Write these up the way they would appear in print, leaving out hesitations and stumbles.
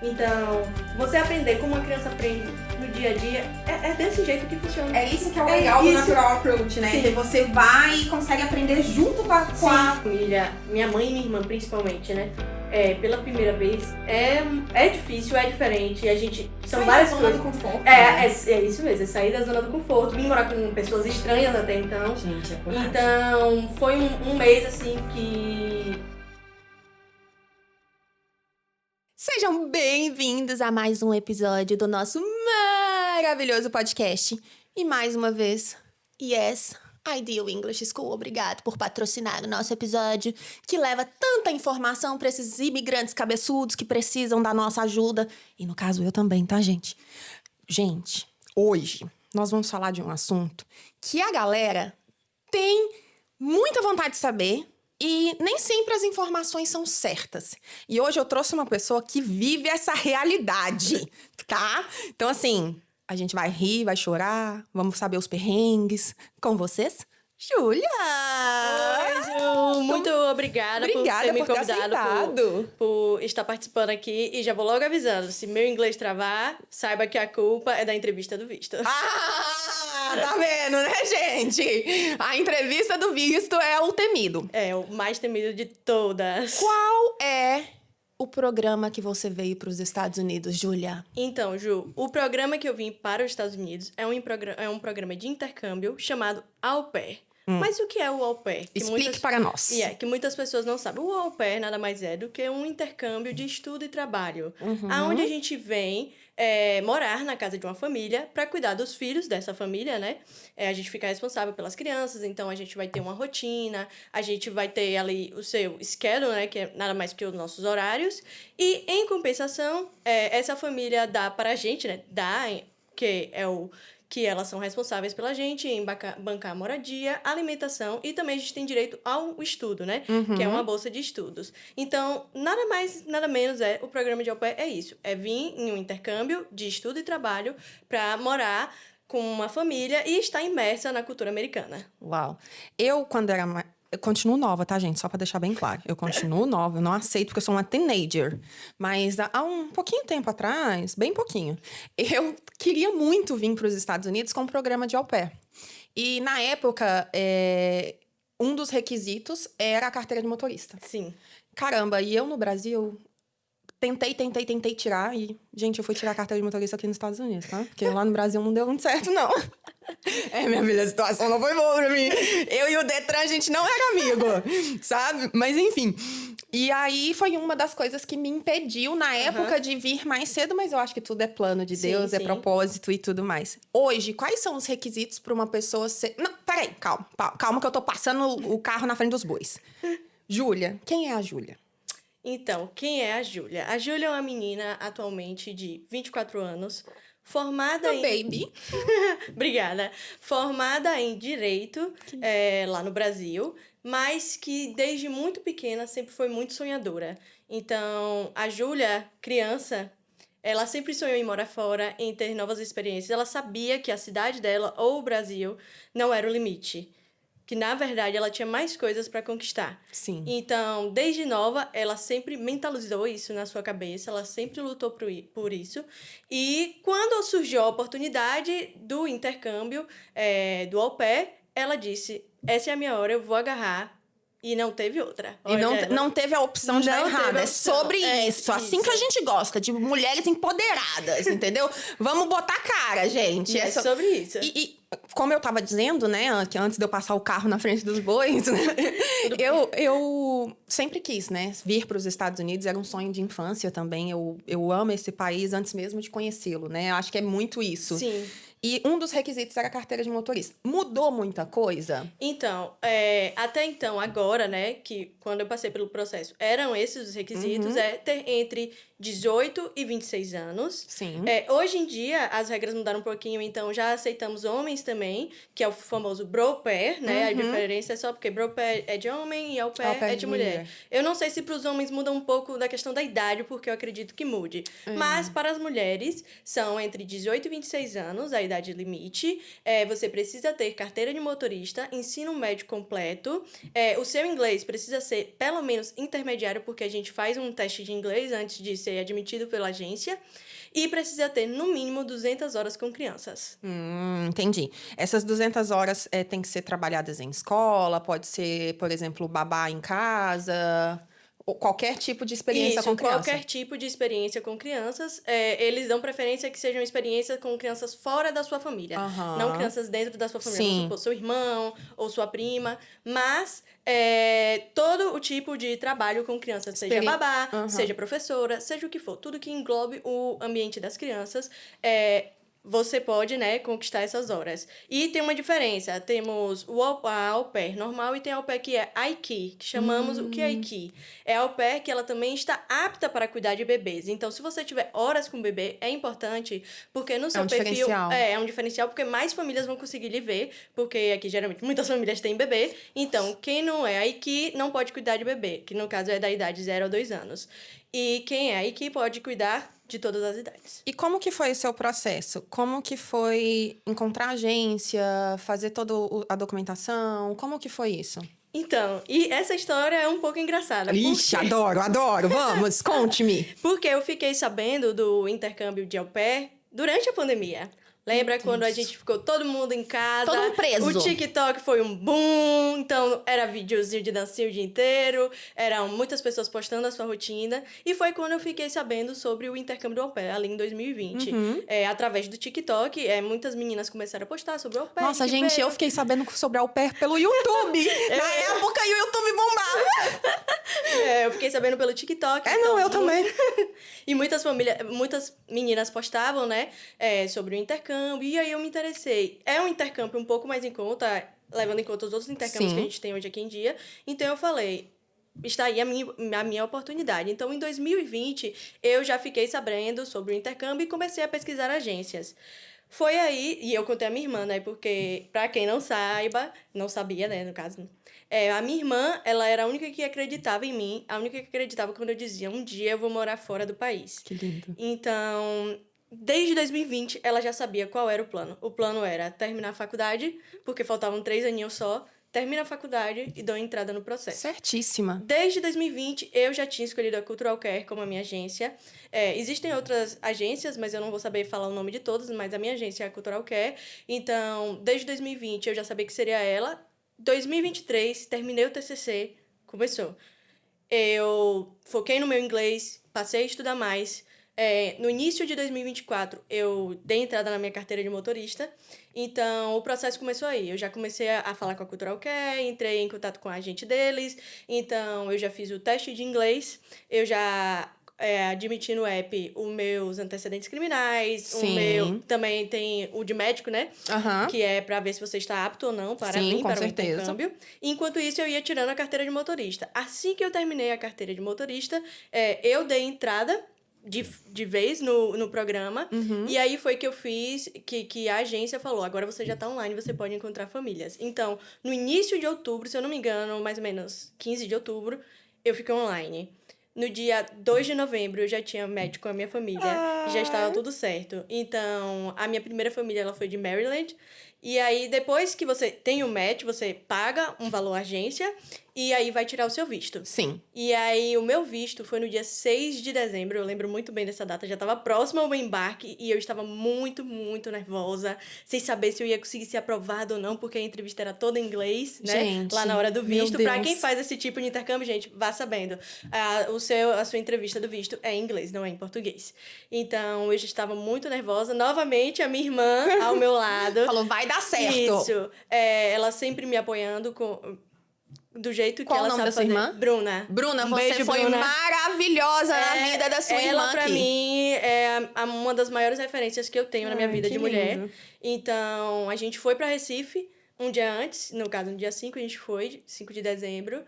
Então, você aprender como uma criança aprende no dia a dia, é desse jeito que funciona. É isso que é o legal do Natural Approach, né? Sim. Que você vai e consegue aprender junto com a família, minha mãe e minha irmã principalmente, né? Pela primeira vez, é difícil, é diferente. A gente. São várias coisas. Zona do conforto, é isso mesmo, é sair da zona do conforto, vim morar com pessoas estranhas até então. Gente, é coragem. Então, foi um mês assim que. Sejam bem-vindos a mais um episódio do nosso maravilhoso podcast. E mais uma vez, yes, Ideal English School, obrigado por patrocinar o nosso episódio, que leva tanta informação para esses imigrantes cabeçudos que precisam da nossa ajuda. E no caso, eu também, tá, gente? Gente, hoje nós vamos falar de um assunto que a galera tem muita vontade de saber e nem sempre as informações são certas. E hoje eu trouxe uma pessoa que vive essa realidade, tá? Então, assim, a gente vai rir, vai chorar, vamos saber os perrengues. Com vocês, Júlia! Oi, Ju! Muito obrigada por ter me convidado, por estar participando aqui. E já vou logo avisando, se meu inglês travar, saiba que a culpa é da entrevista do visto. Tá vendo, né, gente? A entrevista do visto é o temido. É, o mais temido de todas. Qual é o programa que você veio para os Estados Unidos, Júlia? Então, Ju, o programa que eu vim para os Estados Unidos é um programa de intercâmbio chamado Au Pair. Mas o que é o Au Pair? Explique para nós. Que muitas pessoas não sabem. O Au Pair nada mais é do que um intercâmbio de estudo e trabalho. Onde a gente vem morar na casa de uma família para cuidar dos filhos dessa família, né? A gente fica responsável pelas crianças, então a gente vai ter uma rotina, a gente vai ter ali o seu schedule, né? Que é nada mais que os nossos horários. E, em compensação, essa família dá para a gente, né? Que elas são responsáveis pela gente em bancar a moradia, alimentação e também a gente tem direito ao estudo, né? Que é uma bolsa de estudos. Então, nada mais, nada menos o programa de Au Pair é isso. É vir em um intercâmbio de estudo e trabalho para morar com uma família e estar imersa na cultura americana. Uau. Eu, quando era eu continuo nova, tá, gente? Só pra deixar bem claro. Eu continuo nova, eu não aceito porque eu sou uma teenager. Mas há um pouquinho tempo atrás, bem pouquinho, eu queria muito vir para os Estados Unidos com um programa de au pair. E, na época, um dos requisitos era a carteira de motorista. Sim. Caramba, e eu no Brasil tentei tirar. E, gente, eu fui tirar a carteira de motorista aqui nos Estados Unidos, tá? Porque lá no Brasil não deu muito certo, não. Minha filha, a situação não foi boa pra mim. Eu e o Detran, a gente não era amigo, sabe? Mas, enfim. E aí, foi uma das coisas que me impediu, na época, de vir mais cedo. Mas eu acho que tudo é plano de Deus, sim. É propósito e tudo mais. Hoje, quais são os requisitos pra uma pessoa ser... Não, peraí, calma que eu tô passando o carro na frente dos bois. Júlia, quem é a Júlia? Então, quem é a Júlia? A Júlia é uma menina atualmente de 24 anos, formada Baby. Obrigada. Formada em Direito lá no Brasil, mas que desde muito pequena sempre foi muito sonhadora. Então, a Júlia, criança, ela sempre sonhou em morar fora, em ter novas experiências. Ela sabia que a cidade dela ou o Brasil não era o limite. Que, na verdade, ela tinha mais coisas para conquistar. Sim. Então, desde nova, ela sempre mentalizou isso na sua cabeça, ela sempre lutou por isso. E quando surgiu a oportunidade do intercâmbio, do au pair, ela disse, essa é a minha hora, eu vou agarrar. E não teve outra. E não teve a opção de dar errado. É sobre isso. Assim que a gente gosta, de mulheres empoderadas, entendeu? Vamos botar cara, gente. É sobre isso. E como eu tava dizendo, né, que antes de eu passar o carro na frente dos bois, né, eu sempre quis, né, vir para os Estados Unidos. Era um sonho de infância também. Eu amo esse país antes mesmo de conhecê-lo, né? Eu acho que é muito isso. Sim. E um dos requisitos era a carteira de motorista. Mudou muita coisa? Então, até então, agora, né, que quando eu passei pelo processo, eram esses os requisitos, ter entre 18 e 26 anos. Sim. Hoje em dia, as regras mudaram um pouquinho, então já aceitamos homens também, que é o famoso bro pair, né? A diferença é só porque bro pair é de homem e au pair é de mulher. Eu não sei se para os homens muda um pouco da questão da idade, porque eu acredito que mude. Mas para as mulheres, são entre 18 e 26 anos, a idade limite. Você precisa ter carteira de motorista, ensino médio completo. O seu inglês precisa ser pelo menos intermediário, porque a gente faz um teste de inglês antes de ser ser admitido pela agência e precisa ter, no mínimo, 200 horas com crianças. Entendi. Essas 200 horas tem que ser trabalhadas em escola, pode ser, por exemplo, babá em casa, ou qualquer tipo de experiência com criança. Qualquer tipo de experiência com crianças. Eles dão preferência que sejam experiências com crianças fora da sua família. Não crianças dentro da sua família. Vamos supor, seu irmão ou sua prima. Mas todo o tipo de trabalho com crianças, seja babá, seja professora, seja o que for. Tudo que englobe o ambiente das crianças, você pode, né, conquistar essas horas. E tem uma diferença. Temos a au pair normal e tem a au pair que é Aiki, que chamamos o que é Aiki. É a au pair que ela também está apta para cuidar de bebês. Então, se você tiver horas com o bebê, é importante, porque no seu perfil... diferencial. É um diferencial, porque mais famílias vão conseguir lhe ver, porque aqui, geralmente, muitas famílias têm bebê. Então, quem não é Aiki não pode cuidar de bebê, que no caso é da idade 0 a 2 anos. E quem é Aiki pode cuidar de todas as idades. E como que foi o seu processo? Como que foi encontrar a agência, fazer toda a documentação? Como que foi isso? Então, e essa história é um pouco engraçada. Ixi, adoro! Vamos, conte-me! Porque eu fiquei sabendo do intercâmbio de au pair durante a pandemia. Lembra quando a gente ficou todo mundo em casa? Todo mundo preso. O TikTok foi um boom, então era videozinho de dancinha o dia inteiro, eram muitas pessoas postando a sua rotina. E foi quando eu fiquei sabendo sobre o intercâmbio do au pair, ali em 2020. Através do TikTok, muitas meninas começaram a postar sobre o au pair. Nossa, gente, eu fiquei sabendo sobre au pair pelo YouTube. Na época, o YouTube bombava. Eu fiquei sabendo pelo TikTok. Eu também. E muitas meninas postavam, né, sobre o intercâmbio. E aí eu me interessei. É um intercâmbio um pouco mais em conta, levando em conta os outros intercâmbios que a gente tem hoje aqui em dia. Então eu falei, está aí a minha oportunidade. Então em 2020 eu já fiquei sabendo sobre o intercâmbio e comecei a pesquisar agências. Foi aí, e eu contei a minha irmã, né, porque pra quem não sabia, né, no caso... a minha irmã, ela era a única que acreditava em mim, a única que acreditava quando eu dizia, um dia eu vou morar fora do país. Que lindo. Então, desde 2020, ela já sabia qual era o plano. O plano era terminar a faculdade, porque faltavam 3 aninhos só, termina a faculdade e dou entrada no processo. Certíssima. Desde 2020, eu já tinha escolhido a Cultural Care como a minha agência. Existem outras agências, mas eu não vou saber falar o nome de todas, mas a minha agência é a Cultural Care. Então, desde 2020, eu já sabia que seria ela. 2023, terminei o TCC, começou. Eu foquei no meu inglês, passei a estudar mais. No início de 2024, eu dei entrada na minha carteira de motorista. Então, o processo começou aí. Eu já comecei a falar com a Cultural Care, entrei em contato com a agente deles. Então, eu já fiz o teste de inglês. Eu já admiti no app os meus antecedentes criminais. Sim. O meu também tem o de médico, né? Que é para ver se você está apto ou não para vir para o intercâmbio. Enquanto isso, eu ia tirando a carteira de motorista. Assim que eu terminei a carteira de motorista, eu dei entrada de vez no programa. E aí foi que eu fiz, que a agência falou, agora você já tá online, você pode encontrar famílias. Então, no início de outubro, se eu não me engano, mais ou menos 15 de outubro, eu fiquei online. No dia 2 de novembro, eu já tinha match com a minha família. Já estava tudo certo. Então, a minha primeira família, ela foi de Maryland. E aí, depois que você tem o match, você paga um valor à agência e aí vai tirar o seu visto. Sim. E aí, o meu visto foi no dia 6 de dezembro. Eu lembro muito bem dessa data. Já estava próximo ao embarque e eu estava muito, muito nervosa. Sem saber se eu ia conseguir ser aprovada ou não, porque a entrevista era toda em inglês, né? Gente, lá na hora do visto. meu Pra Deus. quem faz esse tipo de intercâmbio, gente, vá sabendo. A sua entrevista do visto é em inglês, não é em português. Então, eu já estava muito nervosa. Novamente, a minha irmã ao meu lado. Falou, vai dar certo. Isso. Ela sempre me apoiando do jeito que ela sabe fazer. Qual o nome da sua irmã? Bruna. Bruna, Um você beijo, foi Bruna. maravilhosa na vida da sua irmã Ela, pra aqui. mim, é uma das maiores referências que eu tenho na minha vida que de mulher. lindo. Então, a gente foi pra Recife um dia antes. No caso, no dia 5 a gente foi, 5 de dezembro.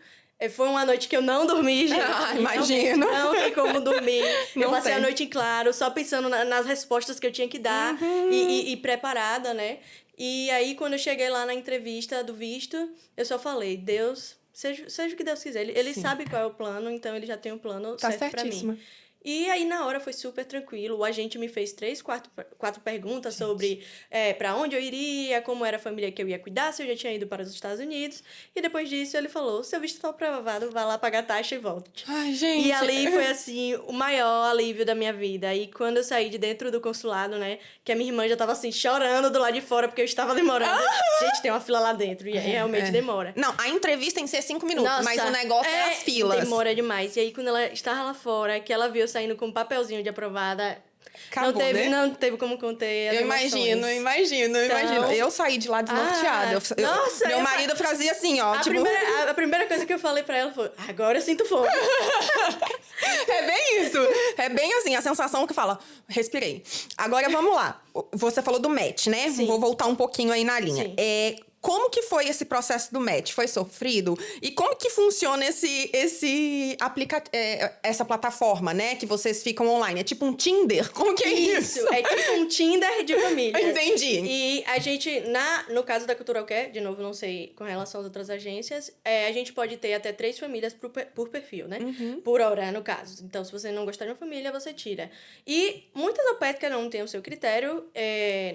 Foi uma noite que eu não dormi, gente. Imagino. Não tem como dormir. Eu Não passei tem. a noite em claro, só pensando nas respostas que eu tinha que dar e preparada, né? E aí, quando eu cheguei lá na entrevista do visto, eu só falei, Deus, seja o que Deus quiser. Ele sabe qual é o plano, então ele já tem o plano Tá certo pra certíssima. mim. E aí, na hora, foi super tranquilo. O agente me fez 4 perguntas sobre para onde eu iria, como era a família que eu ia cuidar, se eu já tinha ido para os Estados Unidos. E depois disso, ele falou, seu visto está aprovado, vá lá pagar taxa e volte. Ai, gente. E ali foi, assim, o maior alívio da minha vida. E quando eu saí de dentro do consulado, né, que a minha irmã já tava, assim, chorando do lado de fora, porque eu estava demorando. Gente, tem uma fila lá dentro, e aí realmente demora. Não, a entrevista tem que ser 5 minutos, Nossa, mas o negócio é as filas. Demora demais. E aí, quando ela estava lá fora, que ela viu saindo com um papelzinho de aprovada, Acabou, né? não teve como conter as emoções. Imagino. Eu saí de lá desnorteada. Nossa, meu marido fazia assim, ó. A primeira coisa que eu falei pra ela foi, agora eu sinto fome. É bem isso. É bem assim, a sensação que fala, respirei. Agora, vamos lá. Você falou do match, né? Sim. Vou voltar um pouquinho aí na linha. Sim. Como que foi esse processo do match? Foi sofrido? E como que funciona essa plataforma, né? Que vocês ficam online? É tipo um Tinder? Como que é isso? É tipo um Tinder de família. Entendi. E a gente, no caso da Cultural Care, de novo, não sei com relação às outras agências, a gente pode ter até 3 famílias por perfil, né? Por hora, no caso. Então, se você não gostar de uma família, você tira. E muitas au pairs, cada um tem o seu critério.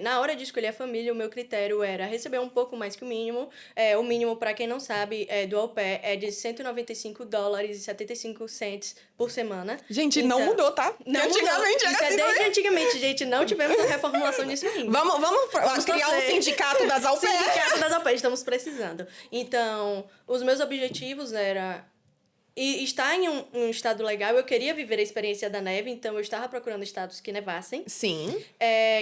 Na hora de escolher a família, o meu critério era receber um pouco mais que o mínimo. O mínimo, para quem não sabe, do au pair é de $195,75 por semana. Gente, então, não mudou, tá? Não antigamente mudou. era assim. Desde antigamente, gente. Não tivemos a reformulação disso ainda. Vamos criar um sindicato das au pairs. Sindicato das au pairs, estamos precisando. Então, os meus objetivos era... E estar em um estado legal, eu queria viver a experiência da neve, então eu estava procurando estados que nevassem. Sim.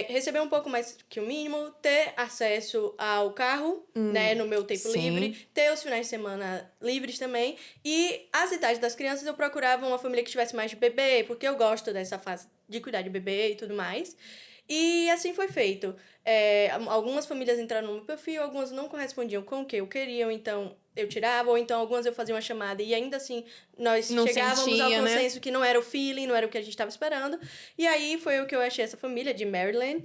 Receber um pouco mais que o mínimo, ter acesso ao carro, né, no meu tempo livre, ter os finais de semana livres também. E as idades das crianças, eu procurava uma família que tivesse mais de bebê, porque eu gosto dessa fase de cuidar de bebê e tudo mais. E assim foi feito. Algumas famílias entraram no meu perfil, algumas não correspondiam com o que eu queria, então eu tirava, ou então algumas eu fazia uma chamada e ainda assim nós não chegávamos ao consenso, né? que não era o feeling, não era o que a gente estava esperando. E aí foi o que eu achei essa família de Maryland.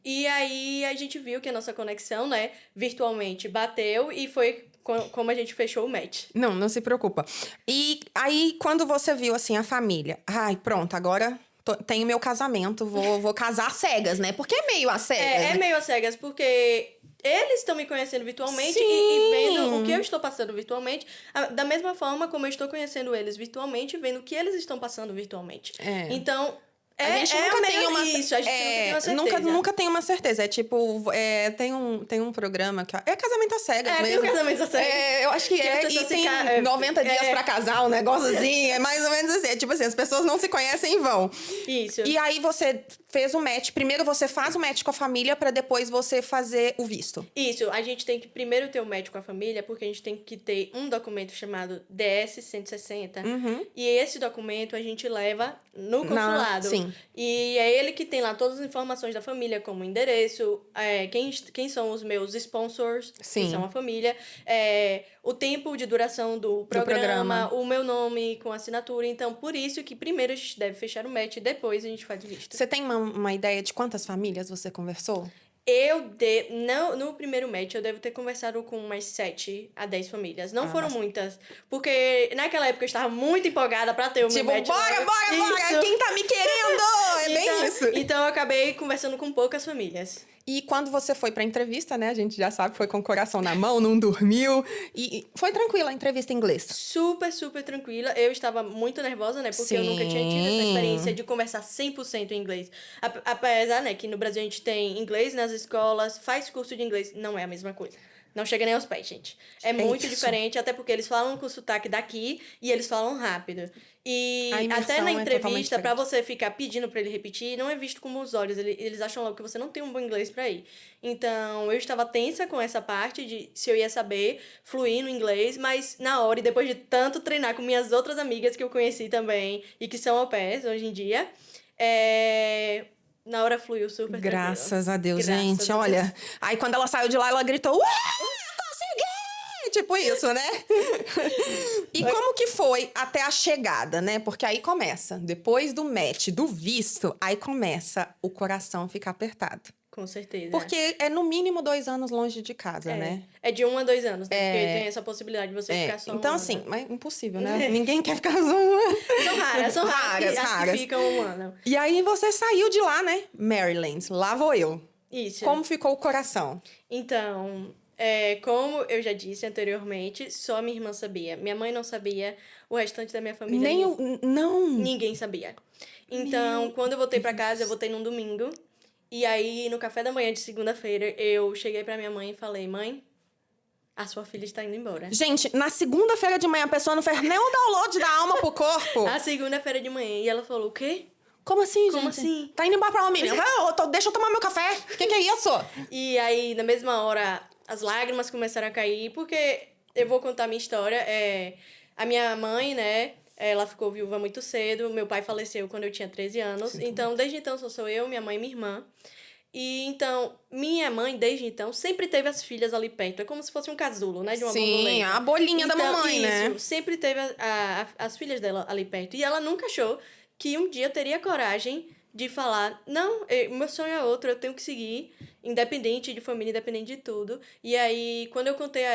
E aí a gente viu que a nossa conexão, né, virtualmente bateu e foi como a gente fechou o match. Não se preocupa. E aí, quando você viu, assim, a família, ai, pronto, agora... tenho meu casamento, vou casar às cegas, né? Porque é meio às cegas, né? É meio às cegas, porque eles estão me conhecendo virtualmente e vendo o que eu estou passando virtualmente, da mesma forma como eu estou conhecendo eles virtualmente, vendo o que eles estão passando virtualmente. Então... A gente nunca tem uma nunca tem uma certeza. É tipo, tem um programa que é casamento às cegas mesmo. Casamento às cegas. Eu acho que e tem 90 dias pra casar, um negócio assim. É mais ou menos assim. É tipo assim, as pessoas não se conhecem e vão. Isso. E aí você fez o match. Primeiro você faz o match com a família pra depois você fazer o visto. Isso. A gente tem que primeiro ter o match com a família, porque a gente tem que ter um documento chamado DS-160. E esse documento a gente leva no consulado. Sim. E é ele que tem lá todas as informações da família, como o endereço, quem são os meus sponsors, Sim. que são a família, o tempo de duração do programa, o meu nome com assinatura. Então, por isso que primeiro a gente deve fechar o match e depois a gente faz o visto. Você tem uma ideia de quantas famílias você conversou? No primeiro match, eu devo ter conversado com umas 7 a 10 famílias. Não foram muitas. Porque naquela época eu estava muito empolgada pra ter o meu match. Bora! Quem tá me querendo? Bem isso. Então eu acabei conversando com poucas famílias. E quando você foi pra entrevista, né? A gente já sabe, foi com o coração na mão, não dormiu. E foi tranquila a entrevista em inglês? Super, super tranquila. Eu estava muito nervosa, né? Porque eu nunca tinha tido essa experiência de conversar 100% em inglês. Apesar, né, que no Brasil a gente tem inglês nas escolas, faz curso de inglês, não é a mesma coisa. Não chega nem aos pés, gente. É muito diferente, até porque eles falam com sotaque daqui e eles falam rápido. E até na entrevista, pra você ficar pedindo pra ele repetir, não é visto com bons olhos. Eles acham logo que você não tem um bom inglês pra ir. Então, eu estava tensa com essa parte de se eu ia saber fluir no inglês, mas na hora, e depois de tanto treinar com minhas outras amigas que eu conheci também, e que são au pairs hoje em dia, na hora fluiu super tranquilo. Graças a Deus, gente. Olha, aí quando ela saiu de lá, ela gritou... Consegui! Tipo isso, né? E como que foi até a chegada, né? Porque aí começa, depois do match, do visto, aí começa o coração ficar apertado. Com certeza. Porque é no mínimo 2 anos longe de casa, né? É de 1 a 2 anos, né? Porque tem essa possibilidade de você ficar só Então, um assim, ano. mas impossível, né? Ninguém quer ficar só um ano. São raras as que ficam um ano. E aí você saiu de lá, né? Maryland. Lá vou eu. Isso. Como ficou o coração? Então, como eu já disse anteriormente, só minha irmã sabia. Minha mãe não sabia, o restante da minha família Nem o... Não! ninguém sabia. Então, quando eu voltei pra casa, eu voltei num domingo. E aí, no café da manhã de segunda-feira, eu cheguei pra minha mãe e falei, mãe, a sua filha está indo embora. Gente, na segunda-feira de manhã a pessoa não fez nem o download da alma pro corpo. A segunda-feira de manhã. E ela falou, o quê? Como assim, gente? Como assim? Tá indo embora pra uma menina. Deixa eu tomar meu café. O que é isso? E aí, na mesma hora, as lágrimas começaram a cair, porque eu vou contar a minha história. A minha mãe, né, ela ficou viúva muito cedo. Meu pai faleceu quando eu tinha 13 anos. Então, desde então, só sou eu, minha mãe e minha irmã. E então, minha mãe, desde então, sempre teve as filhas ali perto. É como se fosse um casulo, né, de uma borboleta. Sim, a bolinha da mamãe, né? Sempre teve as filhas dela ali perto. E ela nunca achou que um dia eu teria coragem de falar, não, meu sonho é outro, eu tenho que seguir, independente de família, independente de tudo. E aí, quando eu contei a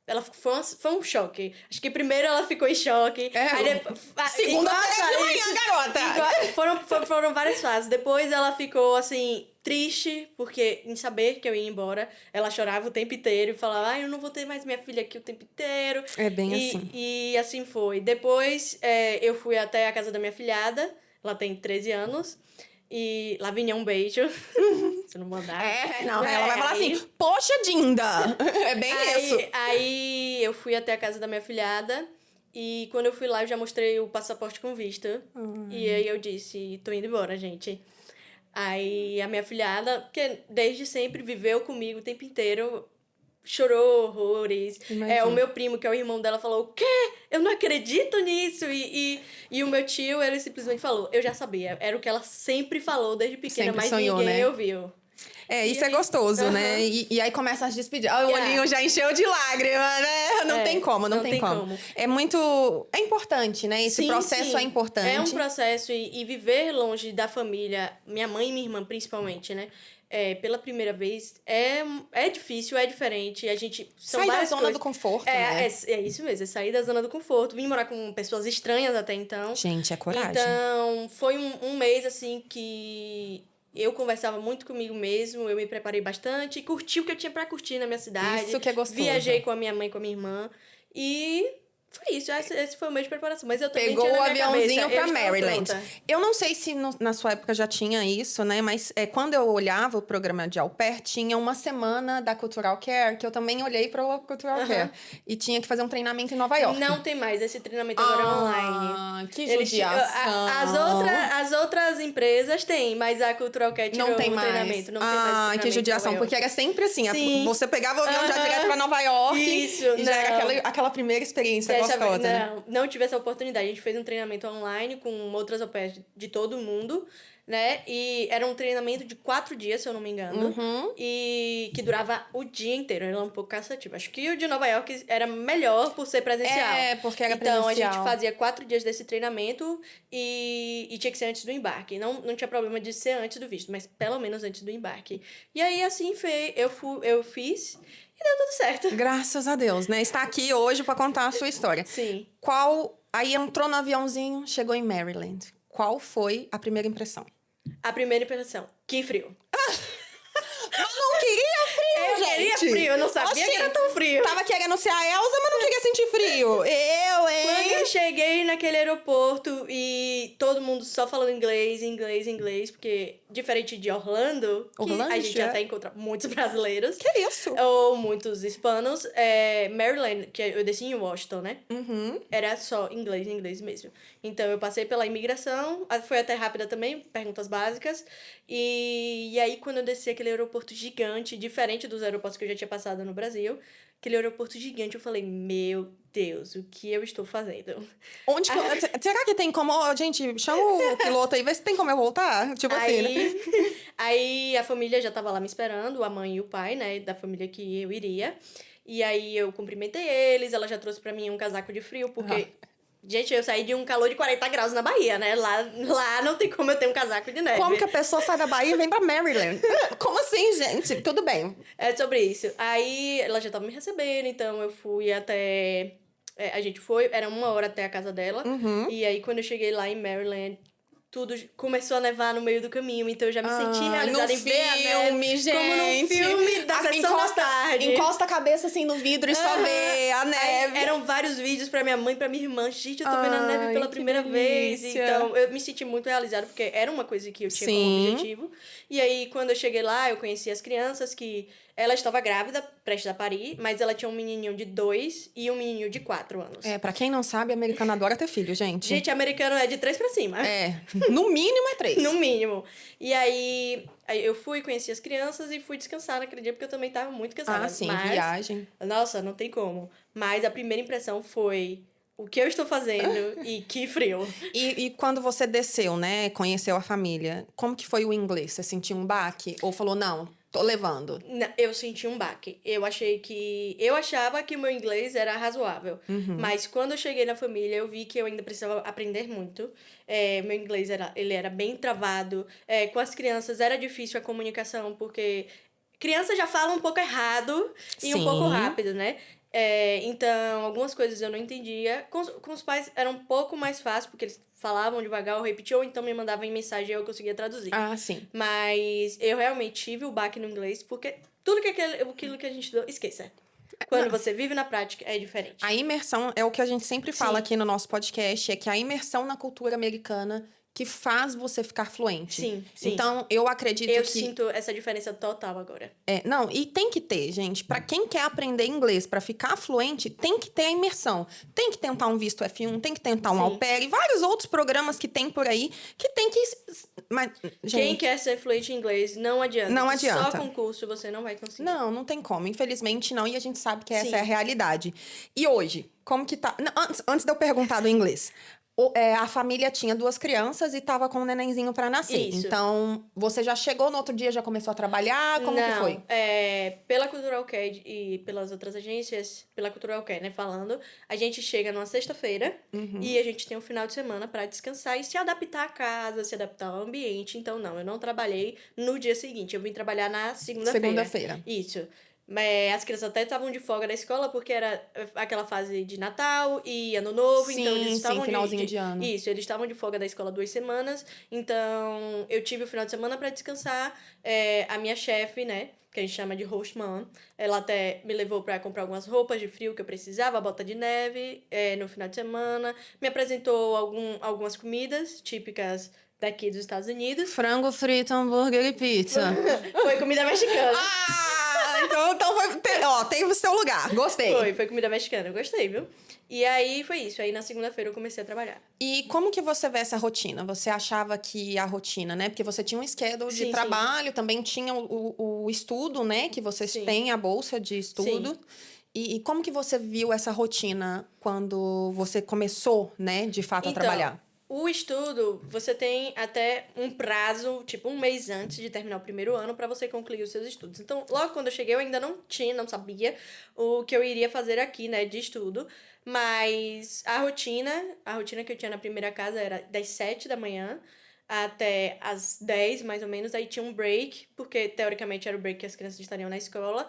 ela foi um choque. Acho que primeiro ela ficou em choque. Aí depois, segunda-feira de manhã, garota! Foram várias fases. Depois ela ficou, assim, triste, porque em saber que eu ia embora, ela chorava o tempo inteiro e falava, eu não vou ter mais minha filha aqui o tempo inteiro. É bem assim. E assim foi. Depois eu fui até a casa da minha filhada, ela tem 13 anos. E Lavínia, um beijo. Se não mandar. Ela vai falar assim, poxa, Dinda! É bem isso. Aí eu fui até a casa da minha filhada. E quando eu fui lá, eu já mostrei o passaporte com visto. E aí eu disse, tô indo embora, gente. Aí a minha filhada, que desde sempre viveu comigo o tempo inteiro, chorou horrores. O meu primo, que é o irmão dela, falou, o quê? Eu não acredito nisso. E o meu tio, ele simplesmente falou, eu já sabia. Era o que ela sempre falou desde pequena, Sempre mas sonhou, ninguém né? ouviu. Isso é gostoso, né? E aí começa as despedidas. O olhinho já encheu de lágrima, né? Não tem como. É muito... É importante, né? Esse processo é importante. É um processo e viver longe da família, minha mãe e minha irmã principalmente, né? Pela primeira vez, é difícil, é diferente. A gente... Sai da zona do conforto, né? É isso mesmo, é sair da zona do conforto. Vim morar com pessoas estranhas até então. Gente, é coragem. Então, foi um mês, assim, que... Eu conversava muito comigo mesmo, eu me preparei bastante, curti o que eu tinha pra curtir na minha cidade. Isso que é gostoso. Viajei com a minha mãe e com a minha irmã. E foi isso, esse foi o mês de preparação. Mas eu também pegou tinha o na minha aviãozinho cabeça, pra Maryland. Pronta. Eu não sei se na sua época já tinha isso, né? Mas quando eu olhava o programa de Au Pair, tinha uma semana da Cultural Care, que eu também olhei para o Cultural Care. E tinha que fazer um treinamento em Nova York. Não tem mais, esse treinamento agora é online. Que judiação. As outras empresas têm, mas a Cultural Care tirou não tem o mais. treinamento. Não tem mais treinamento que judiação, porque era sempre assim. Sim. Você pegava o avião já direto pra Nova York. Isso, e já era aquela primeira experiência gostosa, né? Não tive essa oportunidade. A gente fez um treinamento online com outras au pairs de todo mundo, né? E era um treinamento de 4 dias, se eu não me engano. E que durava o dia inteiro. Era um pouco cansativo. Acho que o de Nova York era melhor por ser presencial. Porque era presencial. Então, a gente fazia 4 dias desse treinamento e tinha que ser antes do embarque. Não tinha problema de ser antes do visto, mas pelo menos antes do embarque. E aí, assim, eu fiz... E deu tudo certo. Graças a Deus, né? Está aqui hoje para contar a sua história. Sim. Aí entrou no aviãozinho, chegou em Maryland. Qual foi a primeira impressão? A primeira impressão, que frio. Eu não queria frio, eu gente. Queria frio, eu não sabia que era tão frio. Tava querendo ser a Elsa, mas não queria sentir frio. Quando eu cheguei naquele aeroporto e todo mundo só falando inglês, porque diferente de Orlando, que a gente até encontra muitos brasileiros. Que isso? Ou muitos hispanos. Maryland, que eu desci em Washington, né? Era só inglês mesmo. Então, eu passei pela imigração, foi até rápida também, perguntas básicas. E aí, quando eu desci aquele aeroporto gigante, diferente dos aeroportos que eu já tinha passado no Brasil, aquele aeroporto gigante, eu falei, meu Deus, o que eu estou fazendo? Será que tem como... Gente, chama o piloto aí, vê se tem como eu voltar. Tipo assim, né? Aí a família já tava lá me esperando, a mãe e o pai, né, da família que eu iria. E aí eu cumprimentei eles, ela já trouxe pra mim um casaco de frio, porque Gente, eu saí de um calor de 40 graus na Bahia, né? Lá não tem como eu ter um casaco de neve. Como que a pessoa sai da Bahia e vem pra Maryland? Como assim, gente? Tudo bem. É sobre isso. Aí ela já tava me recebendo, então eu fui até. A gente foi, era 1 hora até a casa dela. E aí, quando eu cheguei lá em Maryland, tudo começou a nevar no meio do caminho, então eu já me senti realizada em ver a neve, gente. como num filme da sessão da tarde. Encosta a cabeça assim no vidro e só vê a neve. Aí, eram vários vídeos pra minha mãe, pra minha irmã. Gente, eu tô vendo a neve pela primeira vez. Então, eu me senti muito realizada, porque era uma coisa que eu tinha como objetivo. E aí, quando eu cheguei lá, eu conheci as crianças que... Ela estava grávida, prestes a parir, mas ela tinha um menininho de 2 e um menininho de 4 anos. Pra quem não sabe, americano adora ter filho, gente. Gente, americano é de 3 pra cima. No mínimo é 3. No mínimo. E aí eu fui, conheci as crianças e fui descansar naquele dia, porque eu também tava muito cansada. Sim, mas, viagem. Nossa, não tem como. Mas a primeira impressão foi... O que eu estou fazendo e que frio. E quando você desceu, né, conheceu a família, como que foi o inglês? Você sentiu um baque? Ou falou, não, tô levando? Não, eu senti um baque. Eu achava que o meu inglês era razoável. Mas quando eu cheguei na família, eu vi que eu ainda precisava aprender muito. Meu inglês ele era bem travado. Com as crianças era difícil a comunicação, porque criança já fala um pouco errado e um pouco rápido, né? Então, algumas coisas eu não entendia. Com os pais era um pouco mais fácil, porque eles falavam devagar, eu repetia, ou então me mandavam em mensagem e eu conseguia traduzir. Sim. Mas eu realmente tive o baque no inglês, porque tudo aquilo que a gente estudou, esqueça. Quando você vive na prática, é diferente. A imersão é o que a gente sempre fala aqui no nosso podcast, é que a imersão na cultura americana que faz você ficar fluente. Sim. Então, eu acredito que... Eu sinto essa diferença total agora. Não, e tem que ter, gente. Pra quem quer aprender inglês, pra ficar fluente, tem que ter a imersão. Tem que tentar um visto F1, tem que tentar um au pair e vários outros programas que tem por aí que tem que... Mas, gente, quem quer ser fluente em inglês, não adianta. Não adianta. Só com curso você não vai conseguir. Não tem como. Infelizmente, não. E a gente sabe que essa é a realidade. E hoje, como que tá... Não, antes de eu perguntar do inglês... a família tinha 2 crianças e tava com um nenenzinho pra nascer. Isso. Então, você já chegou no outro dia, já começou a trabalhar? Como que foi? Pela Cultural Care e pelas outras agências, pela Cultural Care, né, falando, a gente chega numa sexta-feira e a gente tem um final de semana pra descansar e se adaptar à casa, se adaptar ao ambiente. Então, não, eu não trabalhei no dia seguinte, eu vim trabalhar na segunda-feira. Segunda-feira. Isso. As crianças até estavam de folga da escola, porque era aquela fase de Natal e Ano Novo. Sim, então eles estavam finalzinho de ano. Isso, eles estavam de folga da escola 2 semanas. Então, eu tive o final de semana para descansar. A minha chefe, né, que a gente chama de host mom, ela até me levou para comprar algumas roupas de frio que eu precisava, bota de neve, no final de semana. Me apresentou algumas comidas típicas daqui dos Estados Unidos. Frango frito, hambúrguer e pizza. Foi comida mexicana. Então tem o seu lugar. Gostei. Foi comida mexicana. Eu gostei, viu? E aí foi isso. Aí na segunda-feira eu comecei a trabalhar. E como que você vê essa rotina? Você achava que a rotina, né? Porque você tinha um schedule de trabalho, também tinha o estudo, né? Que vocês têm a bolsa de estudo. Sim. E como que você viu essa rotina quando você começou, né, de fato, a trabalhar? O estudo, você tem até um prazo, tipo 1 mês antes de terminar o primeiro ano, para você concluir os seus estudos. Então, logo quando eu cheguei, eu ainda não sabia o que eu iria fazer aqui, né, de estudo. Mas a rotina que eu tinha na primeira casa era das 7 da manhã até as 10, mais ou menos. Aí tinha um break, porque teoricamente era o break que as crianças estariam na escola.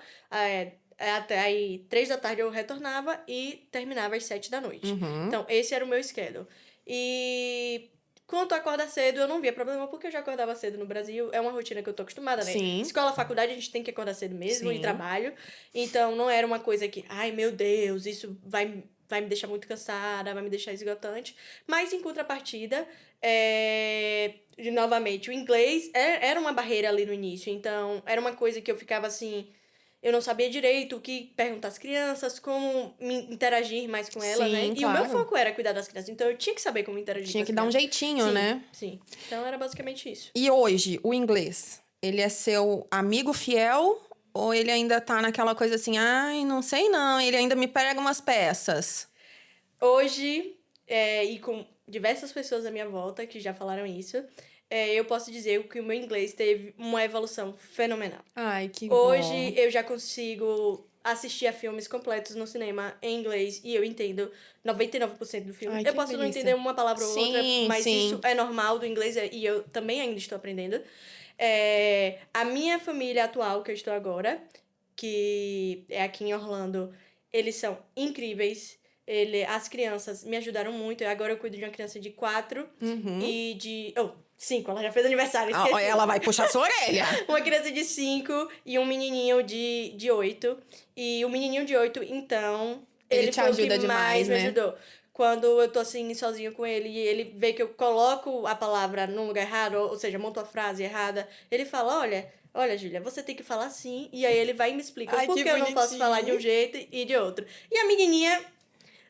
Até aí, 3 da tarde eu retornava e terminava às 7 da noite. Então, esse era o meu schedule. E quanto a acordar cedo, eu não via problema, porque eu já acordava cedo no Brasil. É uma rotina que eu tô acostumada, né? Sim. Escola, faculdade, a gente tem que acordar cedo mesmo, Sim. e trabalho. Então, não era uma coisa que, ai, meu Deus, isso vai me deixar muito cansada, vai me deixar esgotante. Mas, em contrapartida, novamente, o inglês era uma barreira ali no início. Então, era uma coisa que eu ficava assim... Eu não sabia direito o que perguntar às crianças, como me interagir mais com elas, né? Claro. E o meu foco era cuidar das crianças, então eu tinha que saber como interagir Tinha com que as dar um crianças. jeitinho, né? Sim. Então era basicamente isso. E hoje, o inglês, ele é seu amigo fiel ou ele ainda tá naquela coisa assim, ai, não sei não, ele ainda me pega umas peças? Hoje, e com diversas pessoas à minha volta que já falaram isso, eu posso dizer que o meu inglês teve uma evolução fenomenal. Ai, que Hoje bom. eu já consigo assistir a filmes completos no cinema em inglês e eu entendo 99% do filme. Ai, Eu que posso não delícia. entender uma palavra ou outra, Sim, mas sim. isso é normal do inglês e eu também ainda estou aprendendo. A minha família atual, que eu estou agora, que é aqui em Orlando, eles são incríveis. As crianças me ajudaram muito. Agora eu cuido de uma criança de 4 e de... 5, ela já fez aniversário, esqueci. Ela vai puxar sua orelha. Uma criança de 5 e um menininho de 8. E o menininho de 8, então, Ele ele te foi o que ajuda demais, mais me né? ajudou. Quando eu tô assim, sozinho com ele, e ele vê que eu coloco a palavra no lugar errado, ou seja, monto a frase errada, ele fala, olha, Júlia, você tem que falar assim. E aí ele vai e me explica Ai, por que que eu não posso bonitinho. falar de um jeito e de outro. E a menininha...